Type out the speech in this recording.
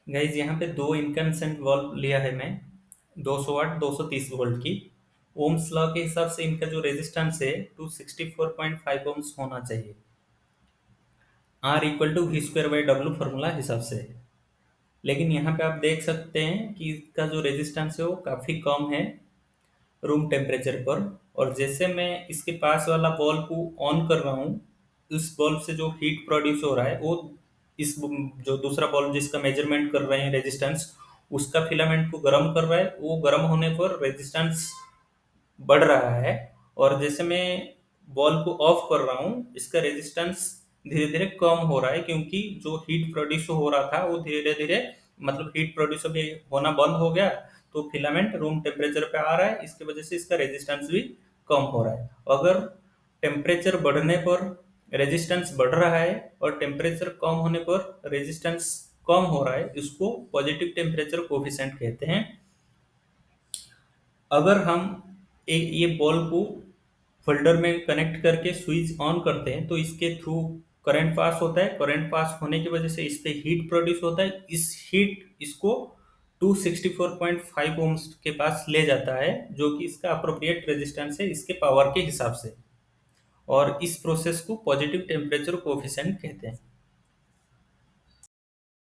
Guys यहाँ पे दो इनकंसेंट वॉल्व लिया है मैं, 200 वाट 230 वोल्ट की। ओम्स लॉ के हिसाब से इनका जो रेजिस्टेंस है 264.5 ओम्स होना चाहिए। R equal to V square by W formula हिसाब से है। लेकिन यहाँ पे आप देख सकते हैं कि इसका जो रेजिस्टेंस है वो काफ़ी कम है रूम टेम्परेचर पर। और जैसे मैं इसके पास वाला बल्ब को ऑन कर रहा हूँ, इस बल्ब से जो हीट प्रोड्यूस हो रहा है वो इस जो दूसरा बल्ब जिसका मेजरमेंट कर रहे हैं रेजिस्टेंस, उसका फिलामेंट को गर्म कर रहा है। वो गर्म होने पर रेजिस्टेंस बढ़ रहा है। और जैसे मैं बॉल को ऑफ कर रहा हूँ, इसका रेजिस्टेंस धीरे धीरे कम हो रहा है, क्योंकि जो हीट प्रोड्यूस हो रहा था वो धीरे धीरे मतलब हीट प्रोड्यूस अभी होना बंद हो गया, तो फिलामेंट रूम टेम्परेचर पे आ रहा है। इसकी वजह से इसका रेजिस्टेंस भी कम हो रहा है। अगर टेम्परेचर बढ़ने पर रेजिस्टेंस बढ़ रहा है और टेम्परेचर कम होने पर रेजिस्टेंस कम हो रहा है, इसको पॉजिटिव टेम्परेचर कोफिशिएंट कहते हैं। अगर हम ये बॉल को फोल्डर में कनेक्ट करके स्विच ऑन करते हैं तो इसके थ्रू करंट पास होता है। करंट पास होने की वजह से इस पे हीट प्रोड्यूस होता है। इस हीट इसको 264.5 ओम्स के पास ले जाता है, जो कि इसका अप्रोप्रिएट रेजिस्टेंस है इसके पावर के हिसाब से। और इस प्रोसेस को पॉजिटिव टेम्परेचर कोफिशिएंट कहते हैं।